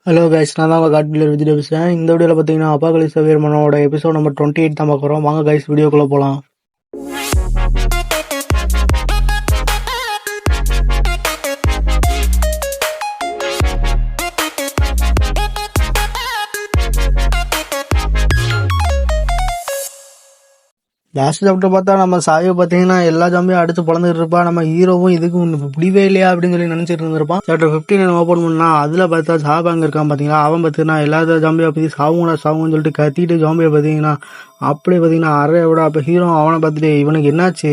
Hello guys, நான் தான் God pillar Vijay பேசுகிறேன். இந்த வீடியோவில் பார்த்தீங்கன்னா அபாகலிப்ஸ் வீரமனோட எபிசோட் நம்பர் 28 தான் பார்க்குறோம். வாங்க கைஸ், வீடியோக்குள்ளே போகலாம். லாஸ்ட் சாப்டர் பார்த்தா நம்ம சாயை பார்த்தீங்கன்னா எல்லா ஜாம்பியும் அடுத்து பழந்துட்டு இருப்பா. நம்ம ஹீரோவும் இதுக்கு முடிவே இல்லையா அப்படின்னு சொல்லி நினைச்சிட்டு இருந்திருப்பான். சாப்டர் 15 ஓப்பன் பண்ணா அதுல பார்த்தா சாபாங்க இருக்கான் பாத்தீங்களா. அவன் பார்த்தீங்கன்னா எல்லா ஜாம்பியா பத்தி சாவுன்னு சொல்லிட்டு கத்திட்டு ஜாம்பியை பார்த்தீங்கன்னா அப்படியே பார்த்தீங்கன்னா அறைய விட. அப்போ ஹீரோ அவனை பார்த்துட்டு இவனுக்கு என்னாச்சு,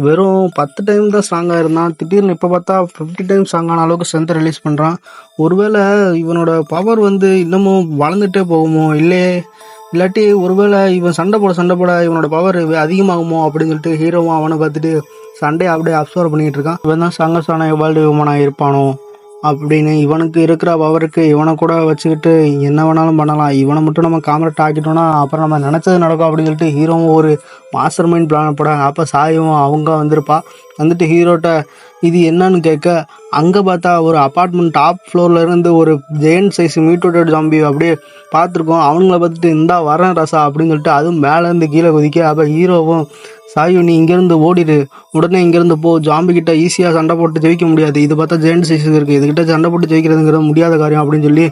வெறும் 10 டைம் தான் ஸ்ட்ராங்காக இருந்தான், திடீர்னு இப்போ பார்த்தா 50 டைம் ஸ்ட்ராங்கான அளவுக்கு ஸ்ட்ரென்த்தை ரிலீஸ் பண்ணுறான். ஒருவேளை இவனோட பவர் இன்னமும் வளர்ந்துட்டே போகுமோ, இல்லாட்டி ஒருவேளை இவன் சண்டை போட இவனோட பவர் அதிகமாகுமோ அப்படின்னு சொல்லிட்டு ஹீரோவும் அவனை பார்த்துட்டு சண்டையை அப்படியே அப்சர்வ் பண்ணிட்டு இருக்கான். இவன் தான் சங்கசான எவால்டு விமனாக இருப்பானோ அப்படின்னு. இவனுக்கு இருக்கிற பவருக்கு இவனை கூட வச்சுக்கிட்டு என்ன வேணாலும் பண்ணலாம், இவனை மட்டும் நம்ம காமரேட் ஆக்கிட்டோம்னா அப்புறம் நம்ம நினச்சது நடக்கும் அப்படின்னு சொல்லிட்டு ஹீரோவும் ஒரு மாஸ்டர் மைண்ட் பிளான் போட. அப்போ சாயும் அவங்க வந்துட்டு ஹீரோட்ட இது என்னன்னு கேட்க, அங்கே பார்த்தா ஒரு அப்பார்ட்மெண்ட் டாப் ஃப்ளோரில் இருந்து ஒரு ஜெயண்ட் சைஸ் மியூட்டேட்டட் ஜாம்பி அப்படியே பார்த்துருக்கோம். அவங்கள பார்த்துட்டு இந்தா வரேன் ரசா அப்படின்னு சொல்லிட்டு அதுவும் மேலேருந்து கீழே குதிக்க. அப்போ ஹீரோவும் சாயு நீ இங்கேருந்து ஓடிடு, உடனே இங்கேருந்து போ, ஜாம்பி கிட்ட ஈஸியாக சண்டை போட்டு ஜெயிக்க முடியாது, இது பார்த்தா ஜெயண்ட் சைஸ் இருக்குது, இதுகிட்ட சண்டை போட்டு ஜெயிக்கிறதுங்கிறது முடியாத காரியம் அப்படின்னு சொல்லி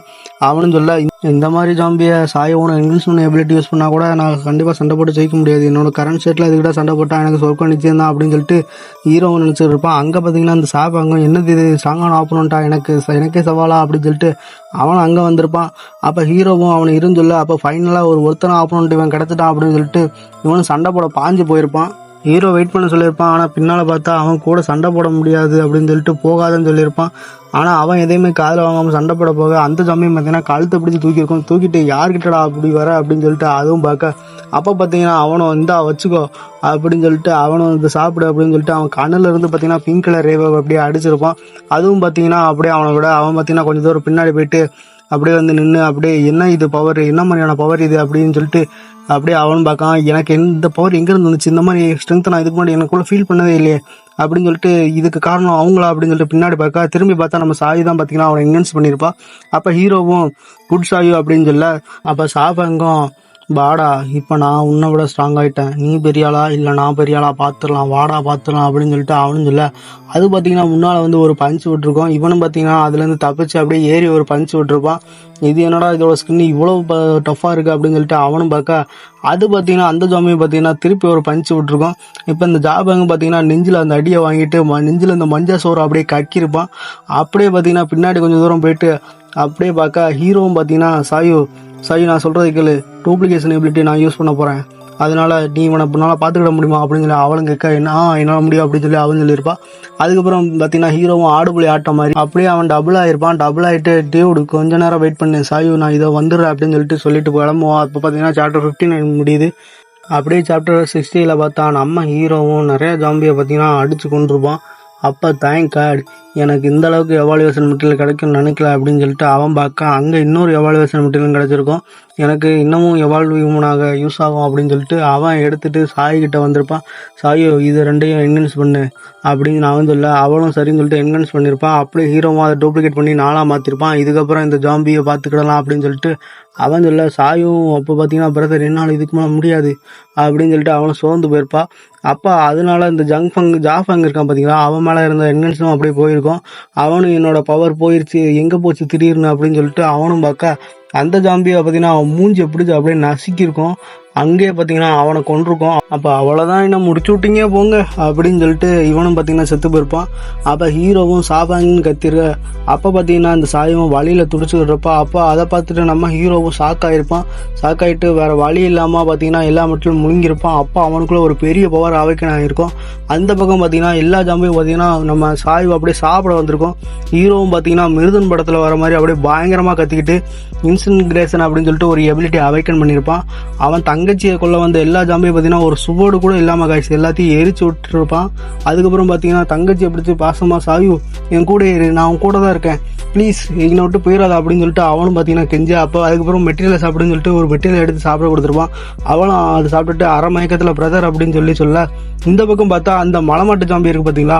அவனும் சொல்ல. இந்த மாதிரி ஜாம்பியை சாயோட இங்கிலீஷ் எபிலிட்டி யூஸ் பண்ணால் கூட நான் கண்டிப்பாக சண்டை போட்டு ஜெயிக்க முடியாது, என்னோட கரண்ட் ஸ்டேட்டில் இதுக்கிட்ட சண்டை போட்டால் எனக்கு சொர்க்கம் நிச்சயம் தான் அப்படின்னு சொல்லிட்டு ஹீரோவும் நினச்சிட்டு இருப்பான். அங்கே பார்த்தீங்கன்னா அந்த சாப்பாங்க என்னது இது ஸ்ட்ராங்கான ஆப்போனண்டா, எனக்கே சவாலா அப்படின்னு சொல்லிட்டு அவன் அங்கே வந்திருப்பான். அப்போ ஹீரோவும் அவனை சொல்ல. அப்போ ஃபைனலாக ஒருத்தனை ஆப்போனண்ட் இவன் கிடச்சிட்டான் அப்படின்னு சொல்லிட்டு இவனும் சண்டை போட பாஞ்சு போயிருப்பான். ஹீரோ வெயிட் பண்ண சொல்லியிருப்பான். ஆனால் பின்னால் பார்த்தா அவன் கூட சண்டை போட முடியாது அப்படின்னு சொல்லிட்டு போகாதன்னு சொல்லியிருப்பான். ஆனால் அவன் எதையுமே காதில் வாங்காமல் சண்டை போட போக அந்த சமயம் பார்த்தீங்கன்னா கழுத்தை பிடிச்சி தூக்கிட்டு யார்கிட்டடா அப்படி வர அப்படின்னு சொல்லிட்டு அதுவும் பார்க்க. அப்போ பார்த்தீங்கன்னா அவனும் இந்தா வச்சுக்கோ அப்படின்னு சொல்லிட்டு அவனும் இந்த சாப்பிடு அப்படின்னு சொல்லிட்டு அவன் கண்ணில் இருந்து பார்த்தீங்கன்னா பிங்க் கலர் ரேவை அப்படியே அடிச்சிருப்பான். அதுவும் பார்த்தீங்கன்னா அப்படியே அவனை விட அவன் பார்த்தீங்கன்னா கொஞ்சம் தூரம் பின்னாடி போயிட்டு அப்படியே நின்று அப்படியே என்ன இது பவர், என்ன மாதிரியான பவர் இது அப்படின்னு சொல்லிட்டு அப்படியே அவனும் பார்க்கான். எனக்கு இந்த பவர் எங்கேருந்து வந்துச்சு, இந்த மாதிரி ஸ்ட்ரென்த் நான் இதுக்கு முன்னாடி எனக்குள்ள ஃபீல் பண்ணதே இல்லையே அப்படின்னு சொல்லிட்டு இதுக்கு காரணம் அவங்களா அப்படின்னு சொல்லிட்டு பின்னாடி பார்க்க. திரும்பி பார்த்தா நம்ம சாயு தான் பார்த்தீங்கன்னா அவனை என்ஹான்ஸ் பண்ணியிருப்பா. அப்போ ஹீரோவும் குட் சாயு அப்படின்னு சொல்ல. அப்போ சாபங்கம் வாடா, இப்போ நான் உன்னை விட ஸ்ட்ராங் ஆகிட்டேன், நீ பெரியாளா இல்லை நான் பெரியாளா பார்த்துடலாம், வாடா பார்த்துடலாம் அப்படின்னு சொல்லிட்டு அவனும் சொல்ல. அது பார்த்தீங்கன்னா முன்னால் ஒரு பஞ்சு விட்டுருக்கோம். இவனும் பார்த்தீங்கன்னா அதுலேருந்து தப்பிச்சு அப்படியே ஏறி ஒரு பஞ்சு விட்டுருப்பான். இது என்னடா இதோட ஸ்கின் இவ்வளோ டஃப்பாக இருக்குது அப்படின்னு சொல்லிட்டு அவனும் பார்க்க. அது பார்த்தீங்கன்னா அந்த ஜாமியை பார்த்தீங்கன்னா திருப்பி ஒரு பஞ்சு விட்டுருக்கோம். இப்போ இந்த ஜாபங்க பார்த்தீங்கன்னா நெஞ்சில் அந்த அடியை வாங்கிட்டு நெஞ்சில் இந்த மஞ்சள் சோறு அப்படியே கக்கியிருப்பான். அப்படியே பார்த்தீங்கன்னா பின்னாடி கொஞ்சம் தூரம் போயிட்டு அப்படியே பார்க்க ஹீரோவும் பார்த்தீங்கன்னா சாயு நான் சொல்கிறது கேளு, டூப்ளிகேஷன் எபிலிட்டி நான் யூஸ் பண்ண போகிறேன், அதனால நீ இவனை உன்னால் பார்த்துக்கிட முடியுமா அப்படின்னு சொல்லி அவளும் கேட்க. என்னால் முடியும் அப்படின்னு சொல்லி அவன் சொல்லியிருப்பான். அதுக்கப்புறம் பார்த்தீங்கன்னா ஹீரோவும் ஆடுபுலி ஆட்ட மாதிரி அப்படியே அவன் டபுள் ஆகிருப்பான். டபுள் ஆகிட்டு டியூடு கொஞ்ச நேரம் வெயிட் பண்ணு சாயு, நான் இதை வந்துடுறேன் அப்படின்னு சொல்லிட்டு கிளம்புவான். அப்போ பார்த்தீங்கன்னா சாப்டர் 15 முடியுது. அப்படியே சாப்டர் 60 பார்த்தா நம்ம ஹீரோவும் நிறைய ஜாம்பியை பார்த்தீங்கன்னா அடித்து கொண்டிருப்பான். அப்போ தேங்க் காட், எனக்கு இந்த அளவுக்கு எவாலுவேஷன் மெட்டீரியல் கிடைக்கும்னு நினைக்கல அப்படின்னு சொல்லிட்டு அவன் பார்க்க. அங்கே இன்னொரு எவாலுவேஷன் மெட்டீரியல் கிடச்சிருக்கும், எனக்கு இன்னமும் எவால்வியூமனாக யூஸ் ஆகும் அப்படின்னு சொல்லிட்டு அவன் எடுத்துகிட்டு சாய்கிட்ட வந்திருப்பான். சாயோ இது ரெண்டையும் என்ஹான்ஸ் பண்ணு அப்படின்னு நான் சொல்ல. அவளும் சரின்னு சொல்லிட்டு என்ஹான்ஸ் பண்ணியிருப்பான். அப்படியே ஹீரோவும் அதை டூப்ளிகேட் பண்ணி 4ஆக மாற்றிருப்பான். இதுக்கப்புறம் இந்த ஜாம்பியை பார்த்துக்கிடலாம் அப்படின்னு சொல்லிட்டு அவன் சொல்ல. சாயும் அப்போ பார்த்தீங்கன்னா பிரதர் என்னால் இதுக்கு மேலே முடியாது அப்படின்னு சொல்லிட்டு அவனும் சோர்ந்து போயிருப்பா. அப்போ அதனால இந்த ஜாஃபங் இருக்கான் பார்த்தீங்களா, அவன் மேலே இருந்த என்ஹான்ஸும் அப்படியே போயிருக்கும். அவனும் என்னோட பவர் போயிருச்சு, எங்கே போச்சு திடீர்னு அப்படின்னு சொல்லிட்டு அவனும் பார்க்க. அந்த ஜாம்பியை பார்த்தீங்கன்னா அவன் மூஞ்சி பிடிச்சி அப்படியே நசுக்கியிருக்கும். அங்கேயே பார்த்தீங்கன்னா அவனை கொண்டிருக்கோம். அப்போ அவ்வளோதான், என்ன முடிச்சு விட்டீங்க போங்க அப்படின்னு சொல்லிட்டு இவனும் பார்த்தீங்கன்னா செத்து போயிருப்பான். அப்போ ஹீரோவும் சாப்பாங்கன்னு கத்திரு. அப்போ பார்த்தீங்கன்னா அந்த சாயவும் வழியில் துடிச்சுக்கிட்டுருப்பா. அப்போ அதை பார்த்துட்டு நம்ம ஹீரோவும் ஷாக்காயிட்டு வேறு வழி இல்லாமல் பார்த்தீங்கன்னா எல்லா மட்டும் முழுங்கியிருப்பான். அப்போ அவனுக்குள்ள ஒரு பெரிய பவர் அவைக்கன் ஆகிருக்கும். அந்த பக்கம் பார்த்தீங்கன்னா எல்லா ஜாம்பியும் பார்த்தீங்கன்னா நம்ம சாயு அப்படியே சாப்பிட வந்திருக்கோம். ஹீரோவும் பார்த்தீங்கன்னா மிருதன் படத்தில் வர மாதிரி அப்படியே பயங்கரமாக கத்திக்கிட்டு இன்சின்கிரேஷன் அப்படின்னு சொல்லிட்டு ஒரு எபிலிட்டி அவைக்கன் பண்ணியிருப்பான். அவன் தங்க தங்கச்சியை கொள்ள வந்த எல்லா ஜாம்பியும் பார்த்தீங்கன்னா ஒரு சுவோடு கூட இல்லாமல் காய்ச்சி எல்லாத்தையும் எரிச்சு விட்டுருப்பான். அதுக்கப்புறம் பார்த்தீங்கன்னா தங்கச்சியை பிடிச்சி பாசமாக சாயு என் கூட ஏறு, நான் அவன் கூட தான் இருக்கேன், ப்ளீஸ் எங்களை விட்டு போயிடாத அப்படின்னு சொல்லிட்டு அவனும் பார்த்தீங்கன்னா கெஞ்சி. அப்போ அதுக்கப்புறம் மெட்டீரியலை சாப்பிடுன்னு சொல்லிட்டு ஒரு மெட்டீரியல் எடுத்து சாப்பிட கொடுத்துருப்பான். அவனும் அது சாப்பிட்டுட்டு அரை மயக்கத்தில் பிரதர் அப்படின்னு சொல்ல இந்த பக்கம் பார்த்தா அந்த மலைமாட்டு ஜாம்பி இருக்கு பார்த்தீங்களா,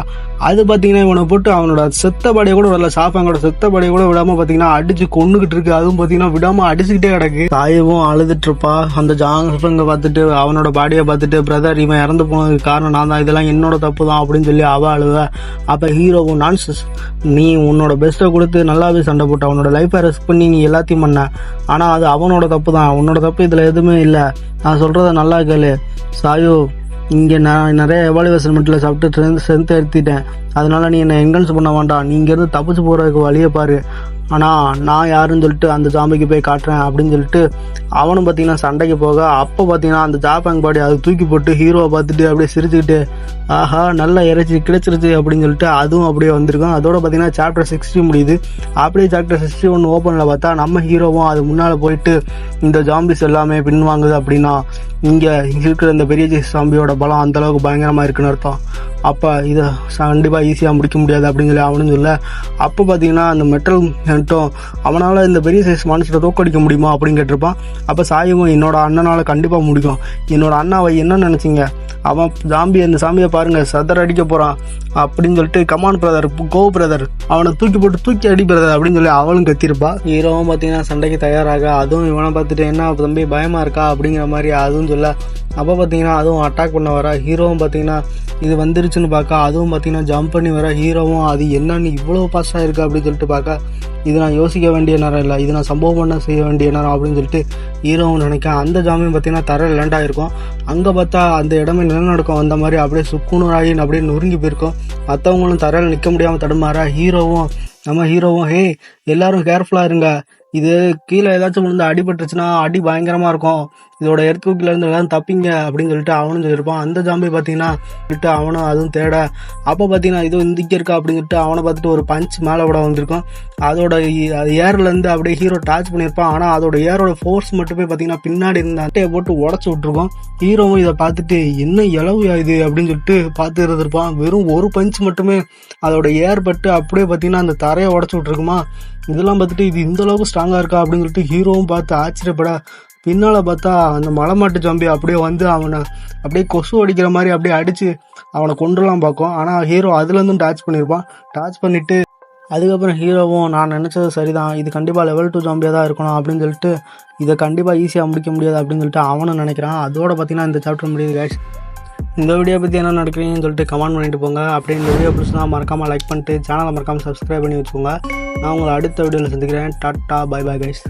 அது பார்த்தீங்கன்னா இவனை போட்டு அவனோட செத்த பாடியை கூட வரல, சாப்பாங்கோட செத்த பாடியை கூட விடாமல் பார்த்தீங்கன்னா அடிச்சு கொண்டுகிட்டு இருக்கு. அதுவும் பார்த்தீங்கன்னா விடாமல் அடிச்சுக்கிட்டே கிடக்கு. தாயவும் அழுதுட்டு இருப்பா. அந்த ஜாங்க பார்த்துட்டு அவனோட பாடியை பார்த்துட்டு பிரதர் இவன் இறந்து போனதுக்கு காரணம் நான் தான், இதெல்லாம் என்னோட தப்பு தான் அப்படின்னு சொல்லி அவ அழுவ. அப்போ ஹீரோவும் நான்சஸ், நீ உன்னோட பெஸ்ட்டை கொடுத்து நல்லாவே சண்டை போட்ட, அவனோட லைஃப்பை ரெஸ்க் பண்ணி நீ எல்லாத்தையும் பண்ண, ஆனால் அது அவனோட தப்பு தான், உன்னோட தப்பு இதில் எதுவுமே இல்லை, நான் சொல்கிறத நல்லா கேளு சாயு, இங்கே நான் நிறைய எவாலுவேஷன் மெட்டில் சாப்பிட்டு ஸ்ட்ரென்த் எடுத்துட்டேன், அதனால நீ என்னை என்கன்ஸ் பண்ண வேண்டாம், நீ இங்கேருந்து தப்பிச்சு போகிறதுக்கு வழியை பாரு, ஆனால் நான் யாருன்னு சொல்லிட்டு அந்த ஜாம்பிக்கு போய் காட்டுறேன் அப்படின்னு சொல்லிட்டு அவனும் பார்த்தீங்கன்னா சண்டைக்கு போக. அப்போ பார்த்தீங்கன்னா அந்த ஜாப்பாங் பாடி அதை தூக்கி போட்டு ஹீரோவை பார்த்துட்டு அப்படியே சிரிச்சுக்கிட்டு ஆஹா நல்லா இறைச்சி கிடைச்சிருச்சு அப்படின்னு சொல்லிட்டு அதுவும் அப்படியே வந்திருக்கும். அதோட பார்த்தீங்கன்னா சாப்டர் 60 முடியுது. அப்படியே சாப்டர் 61 ஓப்பனில் பார்த்தா நம்ம ஹீரோவும் அது முன்னால் போயிட்டு இந்த ஜாம்பிஸ் எல்லாமே பின்வாங்குது அப்படின்னா இங்கே இருக்கிற இந்த பெரிய ஜாம்பியோட பலம் அந்தளவுக்கு பயங்கரமாக இருக்குன்னு அர்த்தம். அப்போ இதை கண்டிப்பாக ஈஸியாக முடிக்க முடியாது அப்படின்னு சொல்லி அவனு சொல்ல. அப்போ பார்த்தீங்கன்னா அந்த மெட்டல் ஹென்ட்டும் அவனால் இந்த பெரிய சைஸ் மான்ஸ்டரை தோக்கடிக்க முடியுமா அப்படின்னு கேட்டிருப்பான். அப்போ சாயவும் என்னோட அண்ணனால் கண்டிப்பாக முடிக்கும், என்னோட அண்ணாவை என்ன நினச்சிங்க, அவன் ஜாம்பி அந்த சாம்பியை பாருங்க சதற அடிக்க போகிறான் அப்படின்னு சொல்லிட்டு கமான் பிரதர் கோ பிரதர் அவனை தூக்கி போட்டு தூக்கி அடி பிரதர் அப்படின்னு சொல்லி அவளும் கத்திருப்பா. ஹீரோவும் பார்த்தீங்கன்னா சண்டைக்கு தயாராக, அதுவும் இவனை பார்த்துட்டு என்ன தம்பி பயமாக இருக்கா அப்படிங்கிற மாதிரி அதுவும் சொல்ல. அப்போ பார்த்தீங்கன்னா அதுவும் அட்டாக் பண்ண வர. ஹீரோவும் பார்த்தீங்கன்னா இது வந்துருச்சுன்னு பார்க்க அதுவும் பார்த்தீங்கன்னா ஜம்ப் பண்ணி வர. ஹீரோவும் அது என்னன்னு இவ்வளோ பாஸ்டாக இருக்குது அப்படின்னு சொல்லிட்டு பார்க்க இது நான் யோசிக்க வேண்டிய நேரம் இல்லை, இது நான் சம்பவம் பண்ண செய்ய வேண்டிய நேரம் அப்படின்னு சொல்லிட்டு ஹீரோவும் நினைக்க. அந்த ஜாமியும் பார்த்தீங்கன்னா தரையில் லேண்ட் ஆகிருக்கும். அங்கே பார்த்தா அந்த இடமே நிலநடுக்கம் வந்த மாதிரி அப்படியே சுக்குநூறாகி அப்படியே நொறுங்கி போயிருக்கும். மற்றவங்களும் தரையில் நிற்க முடியாமல் தடுமாற. நம்ம ஹீரோவும் ஹே எல்லாரும் கேர்ஃபுல்லாக இருங்க, இது கீழே ஏதாச்சும் விழுந்து அடிபட்டுருச்சுன்னா அடி பயங்கரமாக இருக்கும், இதோட எர்த்குக்கிலேருந்து எல்லாரும் தப்பிங்க அப்படின்னு சொல்லிட்டு அவனும் சொல்லியிருப்பான். அந்த ஜாம்பி பார்த்தீங்கன்னா சொல்லிட்டு அவனும் அதுவும் தேட. அப்போ பார்த்தீங்கன்னா இது இந்திக்க இருக்கா அப்படின்னு சொல்லிட்டு அவனை பார்த்துட்டு ஒரு பஞ்ச் மேலே விட வந்திருக்கும். அதோட ஏர்லேருந்து அப்படியே ஹீரோ டாச் பண்ணியிருப்பான். ஆனால் அதோட ஏரோட ஃபோர்ஸ் மட்டுமே பார்த்தீங்கன்னா பின்னாடி இருந்த அட்டையை போட்டு உடச்சி விட்ருக்கோம். ஹீரோவும் இதை பார்த்துட்டு என்ன இளவு இது அப்படின்னு சொல்லிட்டு பார்த்து இருந்திருப்பான். வெறும் ஒரு பஞ்ச் மட்டுமே அதோட ஏர் பட்டு அப்படியே பார்த்தீங்கன்னா அந்த தரையை உடச்சி விட்ருக்குமா. இதெல்லாம் பார்த்துட்டு இது இந்த அளவுக்கு ஸ்ட்ராங்காக இருக்கா அப்படின்னு சொல்லிட்டு ஹீரோவும் பார்த்து ஆச்சரியப்பட. பின்னால் பார்த்தா அந்த மலைமாட்டு ஜாம்பி அப்படியே வந்து அவனை அப்படியே கொசு அடிக்கிற மாதிரி அப்படியே அடித்து அவனை கொண்டுலாம் பார்க்கும். ஆனால் ஹீரோ அதுலேருந்தும் டாச் பண்ணியிருப்பான். டாச் பண்ணிவிட்டு அதுக்கப்புறம் ஹீரோவும் நான் நினச்சது சரிதான், இது கண்டிப்பாக லெவல் 2 ஜாம்பியாக தான் இருக்கணும் அப்படின்னு சொல்லிட்டு இதை கண்டிப்பாக ஈஸியாக முடிக்க முடியாது அப்படின்னு சொல்லிட்டு அவனும் நினைக்கிறான். அதோட பார்த்தீங்கன்னா இந்த சாப்டர் முடியுது கைஸ். இந்த வீடியோ பற்றி என்ன நடக்கிறீங்கன்னு சொல்லிட்டு கமெண்ட் பண்ணிட்டு போங்க. அப்படியே இந்த வீடியோ பிடிச்சினா மறக்காமல் லைக் பண்ணிட்டு சேனலை மறக்காமல் சப்ஸ்கிரைப் பண்ணி வச்சுக்கோங்க. நான் உங்களை அடுத்த வீடியோவில் சந்திக்கிறேன். Tata bye bye guys.